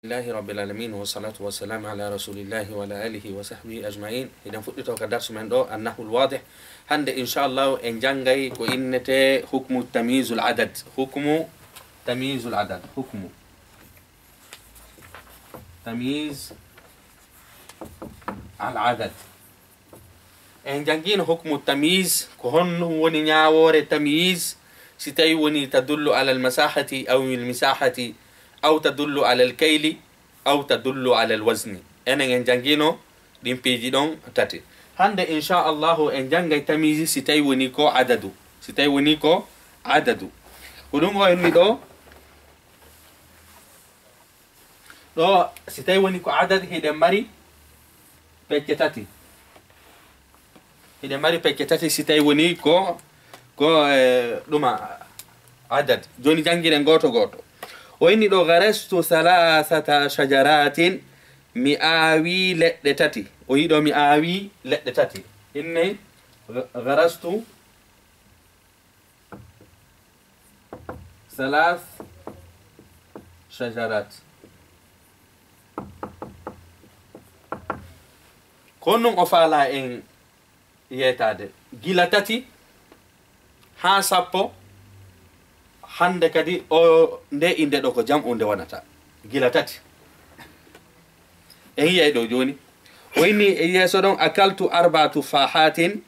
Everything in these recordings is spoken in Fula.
الله رب العالمين والصلاة والسلام على رسول الله وعلى آله وصحبه أجمعين. إذا فتت كدرس من دو أنه الواضح هند إن شاء الله إن جنجي كإنت حكم تمييز العدد حكم تمييز العدد حكم تمييز العدد إن جنجين حكم التمييز كهن ونياور التمييز ستي وني تدل على المساحة أو المساحة أو تدل على الكيل أو تدل على الوزن. أنا إنجانجينو دين بيجيدون تاتي. هند إن شاء الله إنجانجي تميزي ستاي ونيكو عددو. ستاي ونيكو عددو. ودومو إني دو ستاي ونيكو عدد هيدا ماري بيكتاتي. هيدا ماري بيكتاتي ستاي ونيكو دوما عدد. جوني جانجي غوتو. وإني لو غرست 3 شجرات مئاوي لتتي ويدو مئاوي لتتي إني غرست 3 شجرات كونن أفعلا إن يتاد جلتتي حاسبو hande kadi o nde inde do ko jam onde wanata gila tati yi'ay do joni o inni yeso don akaltu 4 tufahatin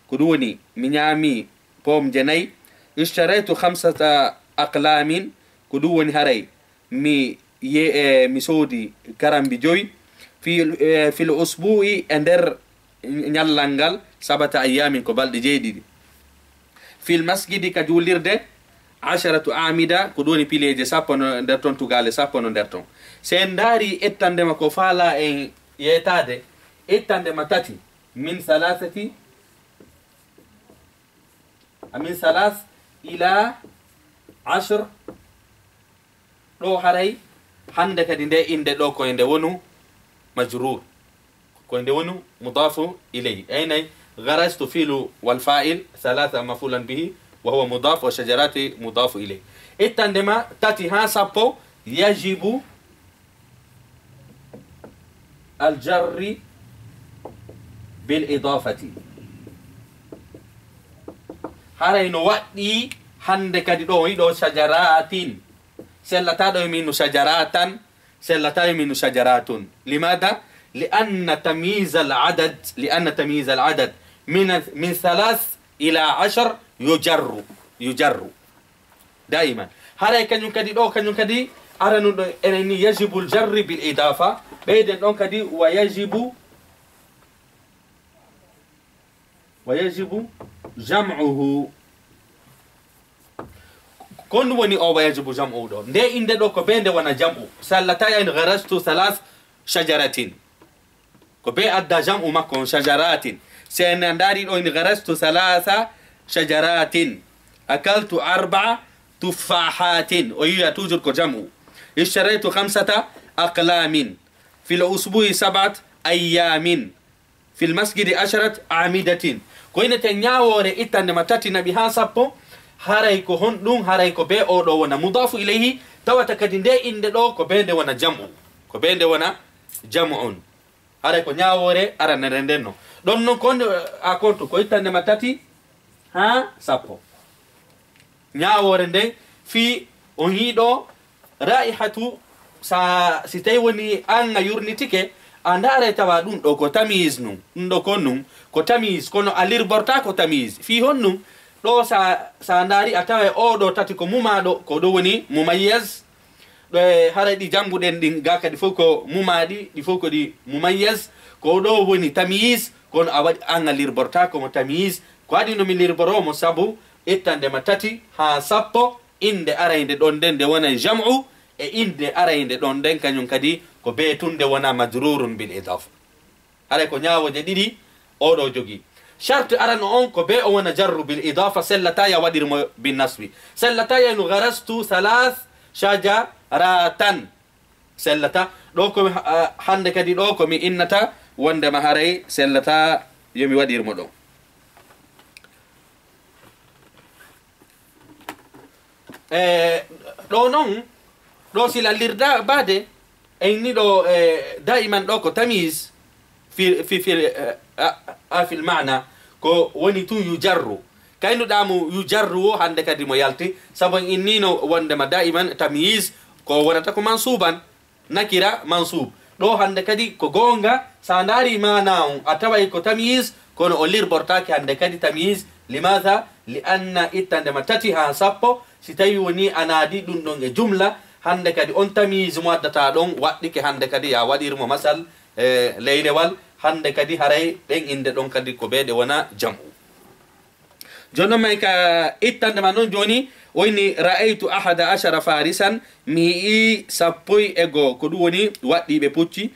ko duni mi nyami pom jenay ishtaraitu 5 aqlamin ko duni haray mi sodi karambi joy fi al-usbu'i ender nyallangal 7 ayamin ko balde jeedidi fi al-masjidi ka julirde 10 أعمدة كدوني بيلي سابون درتون تغالي سابون درتون سنداري اتاندما كفالا ان يتادي اتاندما تاتي من 3 إلى 10 لو هاري عندك دي اند دو كو اند ونو مجرور كو اند ونو مضاف اليه اين غرست فيل والفاعل 3 مفعولا به وهو مضاف وشجرات مضاف إليه. عندما تأتي ها سابو يجب الجر بالإضافة. هذا نوادي عندك دو شجرات سلتا من شجرات سلتا من شجرات. لماذا؟ لأن تمييز العدد من 3 إلى 10 يجر دائما. هذا كان كدي أرنو إنني يجب الجر بالإضافة بيد دون كدي ويجب جمعه كون وني أو يجب جمعه دون ده إن ده دو كبين وانا جمعه سالتا إن غرست 3 شجرات كبين أدى جمع ما كون شجرات سيننداري إن غرست 3 شجرات أكلت 4 تفاحات وهي توجد كجمع اشتريت 5 أقلام في الأسبوع 7 أيام في المسجد 10 أعمدة كوين تنياور إتن متاتي نبيها سبو هرايكو هندون هرايكو بي أو دو ونا مضاف إليه توا تكدين دي إن دو كبين دي ونا جمع هرايكو نياور أرانا رندنو دون كون أكورتو كو إتن متاتي ها سابو نياورنده في اونيدو رائحه ستاي وني ان يورنيتيكي andare tawa dum do ko tamiz num ndo konnum ko tamiz kono alir borta ko tamiz fi honnum do sa ndari atawe o do tati ko mumado ko do woni mumayyaz do haradi jambuden din gaka di foko mumadi di foko di mumayyaz ko do woni tamiz kono awadi an alir borta ko mo tamiz ko adi no mi lirboro mo sabu ettande matati ha sappo inde arayde don den de wona jam'u e inde arayde don den kanyum kadi ko betunde wona majrurun bil idafa are ko nyaawoje didi o do jogi shart arano on ko be o wona jarru bil idafa sallata ya wadir mo bin nasbi sallata ya gharastu 3 shajaratan sallata do ko hande kadi do ko mi innata wonde ma haray sallata yomi wadir mo do ɗo noon ɗo sila lirda bade إني دو دائما دوكو تمييز في المعنى كو ونيتو يجرو كاينو دامو يجرو عندك دي ميالتي سبب إنينو وندما دائما تمييز كو ونتاكو منصوبا نكرة منصوب دو عندك دي كو غونغا سانداري ما ناو أتبعي كو تمييز كون أولير بورتاكي عندك دي تمييز لماذا؟ لأن إتندما تتيها سابو ستيوني أنادي دون جملة عندك دي أن تمييز مودتا دون وقتك عندك دي يا ودير مثل ليلة وال عندك دي هراي دين إند دون كدي كوبيد وانا جمع جونو مايكا إتندما نون جوني وإني رأيت 11 فارسا مي سابوي إيغو كدوني وقتي ببوتشي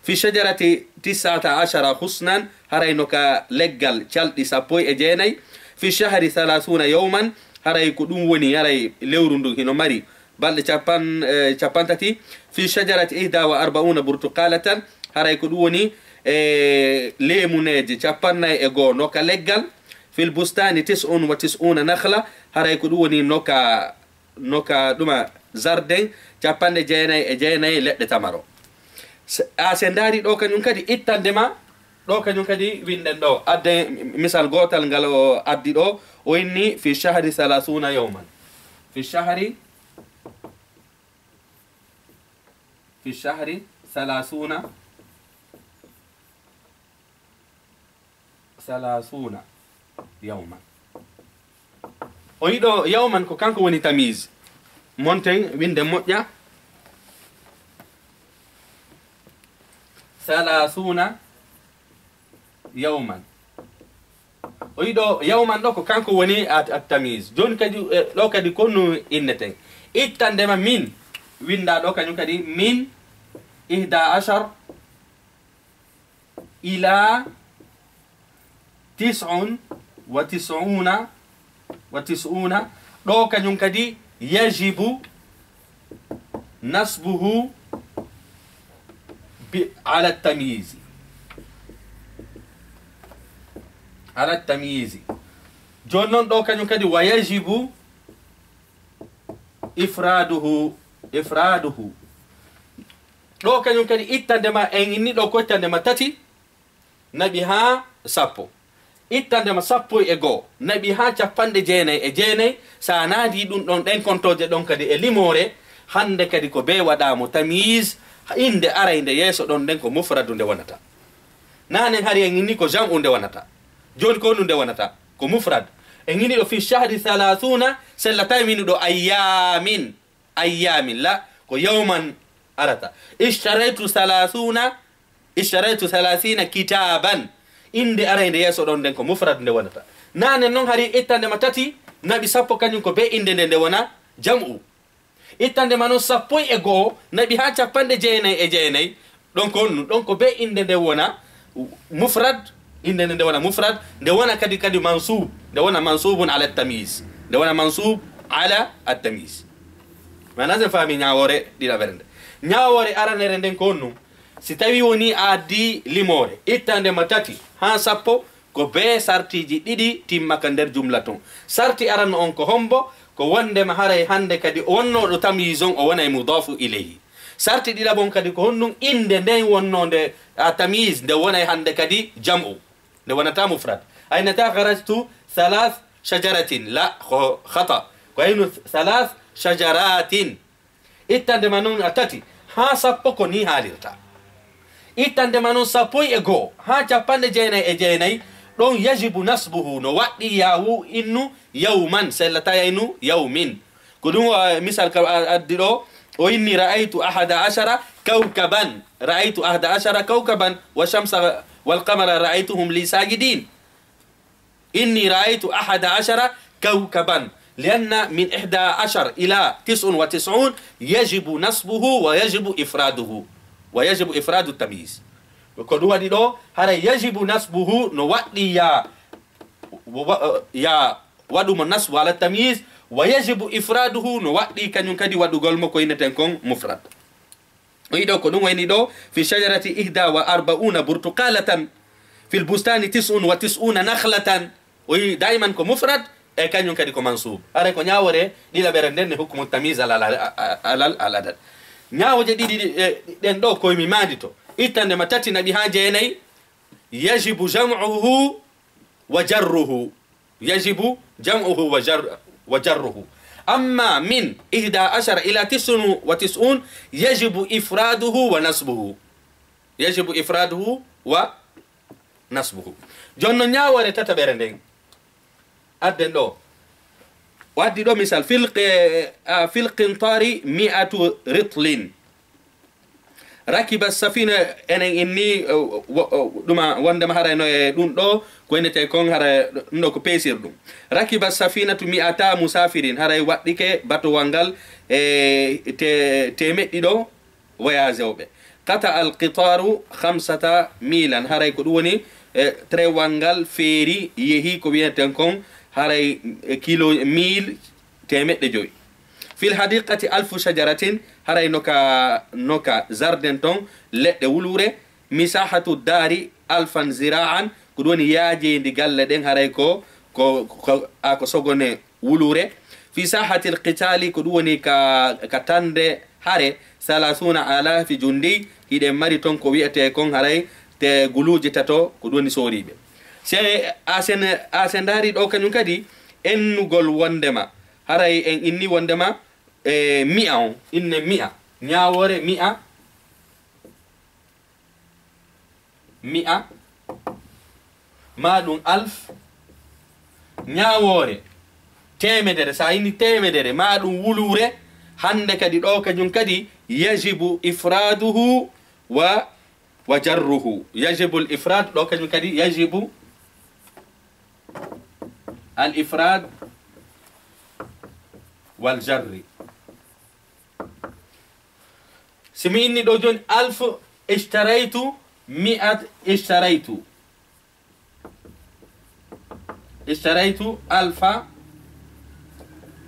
في شجرة 19 حسنا هراي نوكا لقل شالتي سابوي إجيني في شهر 30 يوما هراي كدوني هراي لورندو هنو ماري بل شابان تاتي في شجرة 41 برتقالة هراي كدوني ليمونيج شابان إيغو نوكا لقل في البستان 99 نخلة هراي كدوني نوكا دوما زردين شابان جيني لأد تمارو asendari do kanyum kadi ittandema do kanyum kadi winden do adde misal gotal ngalo addi do o inni fi shahri 30 yawman fi shahri 30 yawman o yido yawman ko kanko woni tamiz monten winde moƴƴa 30 يوما ويدو يوما دوكو كانكو وني التمييز جون كدي لو كدي كونو انتين اتندما من ويندا دو كانيو كدي من 11 الى 99 دو كانيو كدي يجب نصبه على التمييز جونون دو كانيو كدي ويجب إفراده دو كانيو كدي إتندما إني دو كوتندما تاتي نبيها سابو إتندما سابو إيغو نبيها تشاباندي جيني سانادي دون دين كونتوجي دون كدي إليموري hande kadi ko be wadamo tamyiz inde ara inde yeso don den ko mufradu nde wonata nane hari en ni ko jam unde wonata joni ko nde wonata ko mufrad en ni do fi shahri 30 sellata min do ayyamin la ko yawman arata ishtaraitu 30 kitaban inde ara inde yeso don den ko mufrad nde wonata nane non hari ittande matati nabi sappo kanyum ko be inde nde wona jam'u itande mano sappo e go nabi ha capande jeenay donc ko be inde nde wona mufrad inde nde wona mufrad nde wona kadi mansub nde wona mansubun ala at-tamyiz nde wona mansub ala at-tamyiz manazem fami nyaawore dila bernde nyaawore aranere nden ko num si tawi woni addi limore itande matati ha sappo ko be sartiji didi timmaka nder jumla ton sarti aran on ko hombo ko wonde ma haray hande kadi wonno do tamyizon o wona mudafu ilayhi sarti dila bon kadi ko honnum inde nden wonnonde tamyiz de wona hande kadi jam'u de wona ta mufrad ayna ta kharajtu 3 shajaratin la khata ko aynu 3 shajaratin itande manon atati ha sappo ko ni halirta itande manon sappo e go ha capande jeenay don yajibu nasbuhu no waddi yawu innu yawman sellata yaynu yawmin kudum misal ka addido o inni ra'aytu 11 kawkaban ra'aytu 11 kawkaban wa shamsa wal qamara ra'aytuhum li sajidin inni ra'aytu 11 kawkaban لأن من 11 إلى 99 يجب نصبه ويجب إفراد التمييز وكدوا دي دو هذا يجب نصبه نوادي يا ودو من نصب على التمييز ويجب إفراده نوادي كان ينكدي ودو غلمو كوين تنكون مفرد ويدو كدوا وين دو في شجرة 41 برتقالة في البستان 99 نخلة ودائما كمفرد كان ينكدي كمنصوب هذا كنياوري دي لا برندن حكم التمييز على العدد ñawoje ɗiɗi ɗen ɗo koye mi maadi to ittande ma tati naɓi ha jeenayi yajibu jam'uhu wa jarruhu yajibu jam'uhu wa jarruhu amma min 11 ila 99 yajibu ifraduhu wa nasbuhu yajibu ifraduhu wa nasbuhu jonno ñawore tataɓere nden adden ɗo waddi ɗo misal fil qintari 100 ritlin rakiba safina enen inni ɗuma wondema harayno e ɗum ɗo ko enete kon hara ɗum ɗo ko peesir ɗum rakiba safinatu 100 musafirin haray waɗɗike batowal ngal temeɗɗi ɗo voyage oɓe qata al qitaru 5 milan haray ko ɗum woni trewal ngal feeri yeehi ko wiyeten kon haray kilo 1000 temeɗɗe joyi fil hadiqati 1000 shajaratin haray noka jardin ton leɗɗe wulure misahatu dari 1000 zira'an ko ɗum woni yaajendi galle ɗen haray ko sogone wulure fi sahati l qitali ko ɗum woni ka tande hare 30,000 jundi hiɗen mari ton ko wiyete kon haray te guluji tato ko ɗum woni soriɓe se asen daari ɗo kañum kadi ennugol wondema haray en inni wondema mi'a on inne mi'a ñawore mi'a ma ɗum alf ñawore temedere sa inni temedere ma ɗum wulure hande kadi ɗo kañum kadi yajibu ifraduhu wa jarruhu yajibu l ifrad ɗo kañum kadi yajibu al ifrad wal jarri simi inni ɗo joni alf ishtaraytu mi'at ishtaraytu alfa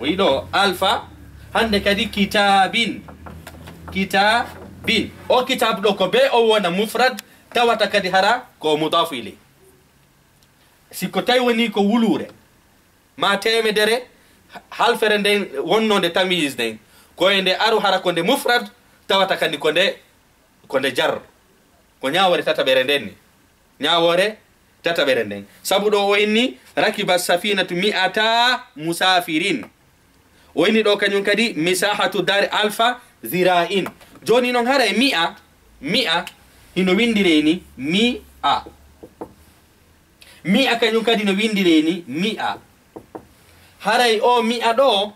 wayi ɗo alfa hande kadi kitabin o kitab ɗo ko be o wona mufrad tawata kadi hara ko mudafu ilay siko tawi woni ko wulure ma temedere halfere nden wonnode tamise nden koye nde aru hara ko nde mufrad tawata kandi ko nde jar ko ñawore tataɓere nden ni ñawore tataɓere nden sabu ɗo o inni rakiba safinatu 100 musafirin o inni ɗo kañum kadi misahatu dari 1000 zira'in joni noon hara e mi'a hino windire ni mi'a kañum kadi no windire ni mi'a haray o mi'a ɗo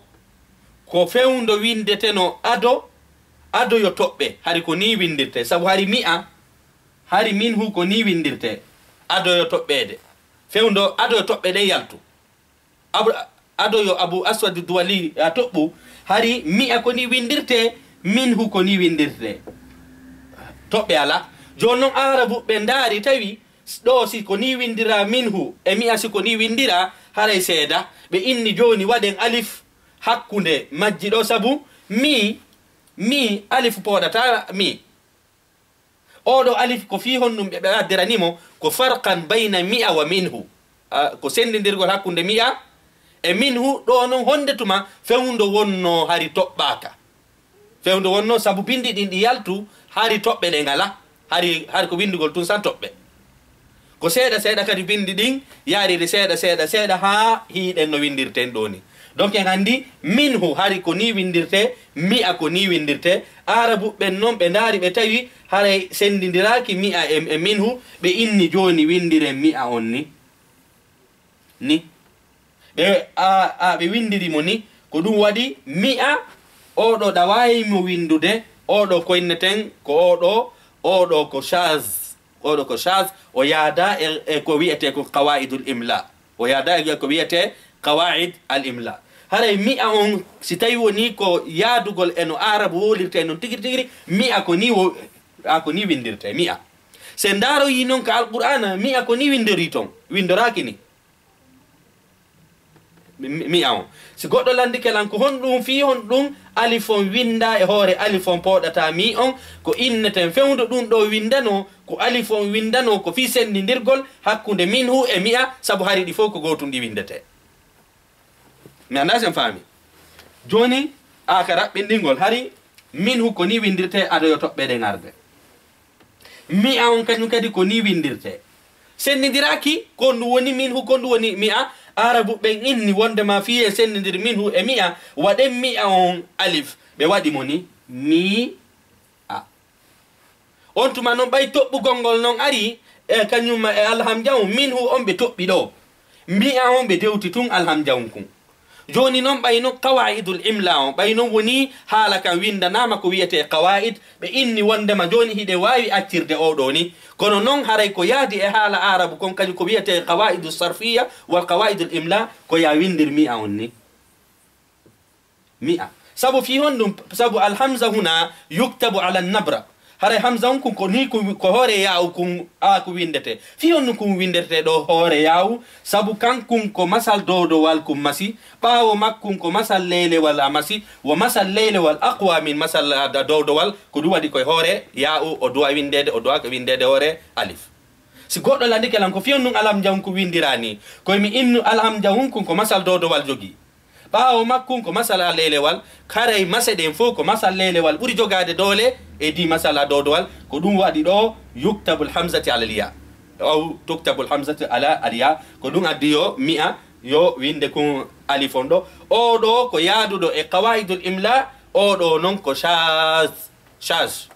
ko fewndo windete no ado yo toɓɓe hari ko ni windirte sabu hari mi'a hari minhu ko ni windirte ado yo toɓɓede fewndo ado yo toɓɓe ɗen yaltu ado yo abu aswad duwali a toɓɓu hari mi'a ko ni windirte minhu ko ni windirte toɓɓe ala joni noon arabu ɓe ndaari tawi ɗo si ko ni windira minhu e mi'a si ko ni windira haray seeda ɓe inni joni waɗen alif hakkunde majji ɗo sabu mi alif poɗata mi oɗo alif ko fi honɗum ɓe addiranimo ko farqan bayna mi'a wa minhu ko sendidirgol hakkunde mi'a e minhu ɗo noon honde tuma fewndo wonno hari toɓɓaka fewndo wonno sabu bindi ɗin ɗi yaltu hari toɓɓe ɗe ngala hari ko windigol tun san toɓɓe ko seeɗa kadi bindi ɗin yariri seeɗa ha hiiɗen no windirten ɗo ni donc en andi minhu hari ko ni windirte mi'a ko ni windirte arabu ɓen noon ɓe ndaari ɓe tawi haray sendidiraki mi'a e minhu ɓe inni joni windiren mi'a on ni ɓe windirimo ni ko ɗum waɗi mi'a oɗo ɗawayimo windude oɗo koynneten ko oɗo ko chaz o yaada e ko wiyete ko qawaidul imla o yaada e ko wiyete qawaid al imla haray mi'a on si tawi woni ko yaadugol eno arabu wolirte noon tigiri mi'a ko ni windirte mi'a se ndaroyi noon ko alqur'ana mi'a ko ni windori ton windoraki ni mi'a on si goɗɗo landikelan ko honɗum fi honɗum alif on winda e hoore alif on poɗata mi on ko inneten fewndo ɗum ɗo windano ko alif on windano ko fi sendidirgol hakkunde minhu e mi'a sabu hari ɗi fof ko gotum ɗi windete mi anda sen faami joni aka raɓɓinɗingol hari minhu ko ni windirte ado yo toɓɓeɗe ngarde mi'a on kañum kadi ko ni windirte sennidiraki ko ndu woni minhu ko ndu woni mi'a arabu ɓen inni wondema fiye sennidir minhu e mi'a waɗen mi'a on alif ɓe waɗi mo ni mi a on tuma noon ɓay toɓɓugol ngol noon ari e kañum e alhamjawum minhu on ɓe toɓɓi ɗo mi'a on ɓe dewti tun alhamjawum kun joni noon ɓayno qawaidul imla on ɓayno woni haala kan windanama ko wiyete qawaid ɓe inni wondema joni hiɗe wawi accirde oɗo ni kono noon haray ko yaadi e haala arabu kon kañum ko wiyete qawaidu sarfiya wal qawaidul imla ko ya windir mi'a on ni mi'a sabu fi hon ɗum sabu alhamza huna yuktabu ala nabra haray hamza on kun ko ni ko hoore yawu kun ko windete fi on kun windete ɗo hoore yawu sabu kankun ko masal dowdowal kum masi ɓaawo makkun ko masal leylewal a masi wo masal leylewal aqwa min masal dowdowal ko ɗum waɗi koye hoore yawu o duwa windede o duwa ko windede hoore alif si goɗɗo landikelan ko fi on ɗum alhamjahum ko windirani koye mi innu alhamjahum kun ko masal dowdowal jogui ɓaawo makkun ko masala leylewal karay maseɗen fof ko masal leylewal ɓuri jogade doole e di masala dowdowal ko ɗum waɗi ɗo yuktabul hamzati ala liya aw tuktabul hamzati ala aliya ko ɗum addi yo mi'a yo winde kun alif on ɗo oɗo ko yaaduɗo e qawaidul imla oɗo noon ko chage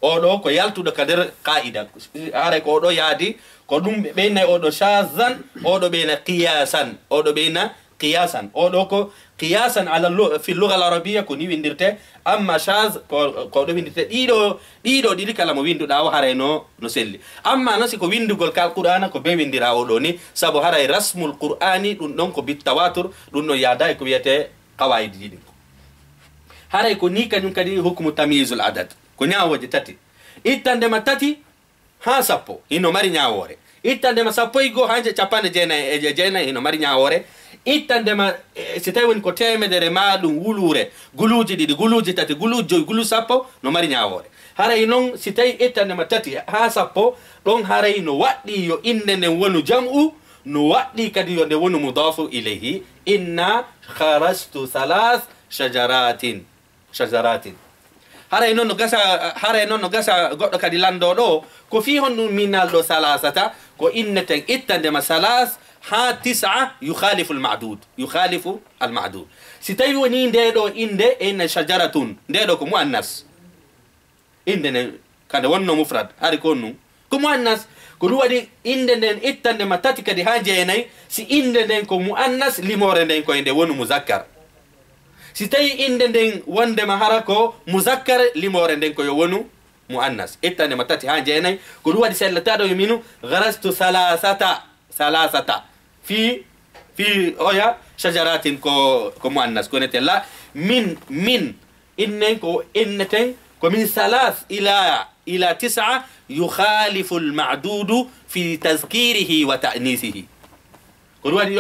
oɗo ko yaltuɗo ka nder qaida haray ko oɗo yaadi ko ɗum ɓe ɓeynay oɗo chazan oɗo ɓeyna qiyasan oɗo ɓeyna qiyasan oɗo ko qiyasan ala fi lugha al arabia ko ni windirte amma shaz ko ɗo windirte ɗiɗo ɗiɗi kala mo winduɗa o haray no selli amma no si ko windugol kal qur'ana ko be windira oɗo ni sabu haray rasmul qur'ani ɗum ɗon ko bit tawatur ɗum ɗon yaada e ko wiyete qawaid ɗiɗi haray ko ni kañum kadi hukmu tamyizul adad ko ñawoje tati ittandema tati ha sappo hino mari ñawore ittandema sappo e 1 ha capanɗe jeenayyi hino mari ñawore ittandema si tawi woni ko temedere ma ɗum wulure guluji ɗiɗi guluji tati guluji joyi gulu sappo no mari ñawore haray noon si tawi ittandema tati ha sappo ɗon haray no waɗɗi yo inde nden wonu jam'u no waɗɗi kadi yo nde wonu mudafu ilayhi inna kharastu 3 shajaratin haray noon no gasa goɗɗo kadi lando ɗo ko fi hon ɗum minal ɗo salasata ko inneten ittandema salas ha 9 yukhalifu almadud si tawi woni ndeɗo inde ene shajaratun ndeɗo ko muannas inde nden kade wonno mufrad hari ko num ko muannas ko ɗum waɗi inde nden ittandema tati kadi ha jeenayyi si inde nden ko muannas limore nden koye nde wonu muzakkar si tawi inde nden wondema hara ko muzakkar limore nden koyo wonu muannas ittandema tati ha jeenayyi ko ɗum waɗi sellataɗo yominu garastu salasata fi oya shajaratin ko muannas ko neten la min innen ko inneten ko min salas ila 9 yukhalifu almadudu fi tazkirihi wa ta'nisihi ko ɗum waɗi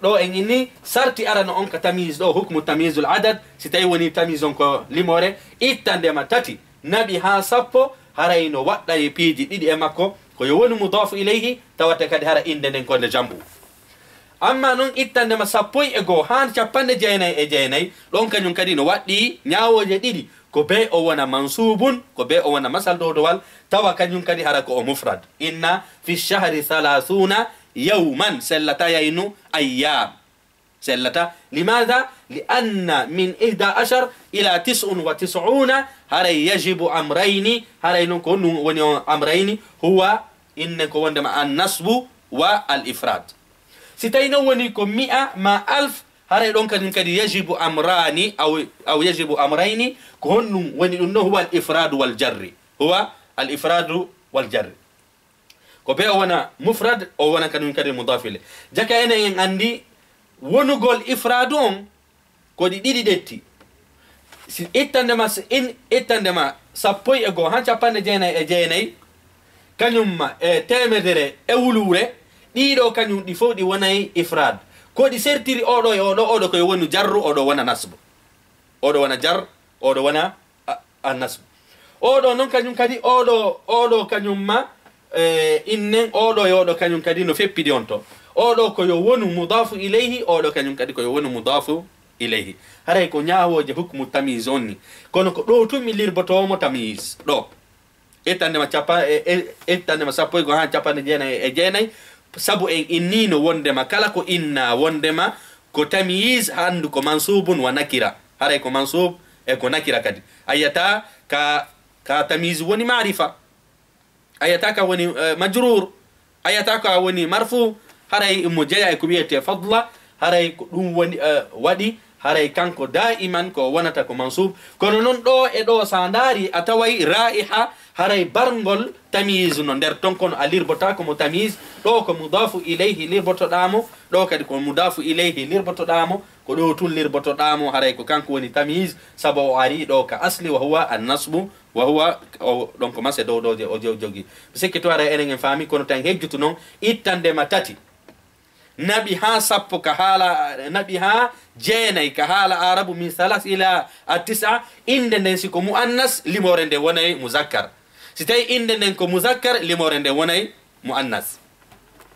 ɗo en inni sarti arano on ka tamise ɗo hukmu tamise ul adad si tawi woni tamise on ko limore ittandema tati naɓi ha sappo haray no waɗɗa e piiji ɗiɗi e makko ko yo woni mudafu ilayhi tawata kadi hara inde nden konde jambu amma noon ittandema 1 ha 99 ɗon kañum kadi no waɗɗi ñawoje ɗiɗi ko be o wona mansubun ko be o wona masal dowdowal tawa kañum kadi hara ko o mufrad inna fi shahri 30 yawman sellata yaynu ayyam sellata limadha lianna min 11 ila 99 haray yajibu amrayni haray noon ko ɗum woni o amrayni huwa inne ko wondema annasbu wa al ifrad si tawi noon woni ko 100 ma 1000 haray ɗon kadin kadi yajibu amrani aw yajibu amrayni ko honɗum woni ɗum ɗo huwa al ifradu wal jarri huwa al ifradu wal jarri ko be o wona mufrad o wona kadum kadi mudafile jaka enen en andi wonugol ifradu on ko ɗi ɗiɗi ɗetti si ittandema 1 ha 99 kañumma e temedere e wulure ɗiɗo kañum ɗi fof ɗi wonay ifrad ko ɗi sertiri oɗo e oɗo koye woni jarru oɗo wona nasbu oɗo wona jar oɗo wona annasbu oɗo noon kañum kadi oɗo kañumma innen oɗo e oɗo kañum kadi no feppidi on to oɗo koyo wonu mudafu ilayhi oɗo kañum kadi koyo wonu mudafu ilayhi haray ko nyaawoje hukmu tamyiz onni kono ko do tumi lirboto mo tamyiz do etande ma chapa etande ma sappo go ha chapa ne jeenay sabu en innino wondema kala ko inna wondema ko tamyiz handu ko mansubun wa nakira haray ko mansub e ko nakira kadi ayata ka tamyiz woni ma'rifa ayata ka woni majrur ayata ka woni marfu haray mujaya ko biete fadla haray ko dum woni wadi haray kanko daiman ko wonata ko mansub kono non do e do sandari atawai raiha haray barngol tamyiz no der ton kono alirbota ko mo tamyiz do ko mudafu ilayhi lirbotodamo do kadi ko mudafu ilayhi lirbotodamo ko do tul lirbotodamo haray ko kanko woni tamyiz sabo ari do ka asli wa huwa an-nasbu wa huwa donc ma se do o jogi c'est to haray enen fami kono tan hejjutu non ittande matati nabi ha sappo ka hala nabi ha jeenay ka hala arabu min salas ila at-tis'a inde nden siko muannas limorende wonay muzakkar sitay inde nden ko muzakkar limorende wonay muannas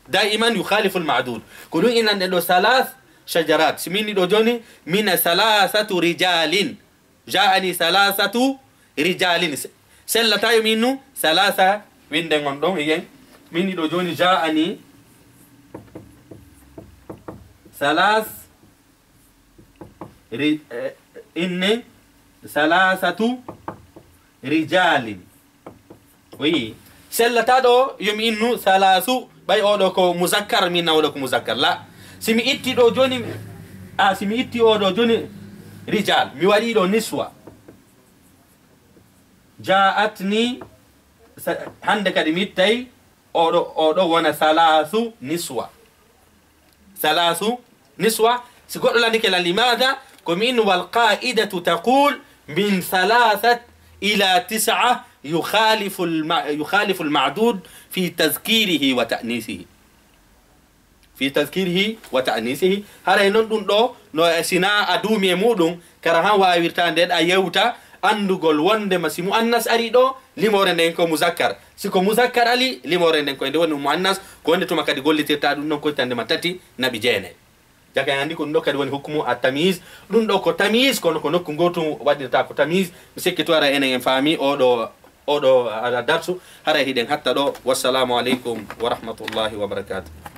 daiman yukhalifu al-ma'dud kulu inande do salas shajarat simini do joni min salasatu rijalin ja'ani salasatu rijalin sellata yuminu salasa winde ngondon yen mini do joni ja'ani ثلاث إن ثلاثة رجال وي سلتا دو يوم إنو ثلاثو باي أولوكو مذكر من أولوكو مذكر لا سمي إتي دو جوني سمي إتي دو جوني رجال ميوالي دو نسوة جاءتني عندك دميتي أو وانا ثلاث نسوة ثلاث نسوة سيقول لك لماذا كمين والقائدة تقول من 3 إلى 9 يخالف المعدود في تذكيره وتأنيثه هذا ينون دو نو سنا أدومي مودون كرهان وايرتان دين أيوتا andugol wonde masimu annas ari do limore nden ko muzakkar siko muzakkar ali limore nden ko ende woni muannas ko wonde to makadi gollitirta dum non ko tande matati nabi jeene jaka andi ko ndo kadi woni hukmu at-tamyiz dum do ko tamyiz kono ko nokku goto wadirta ko tamyiz mi sekki to ara enen en faami o do ala darsu hara hiden hatta do wassalamu alaikum wa rahmatullahi wa barakatuh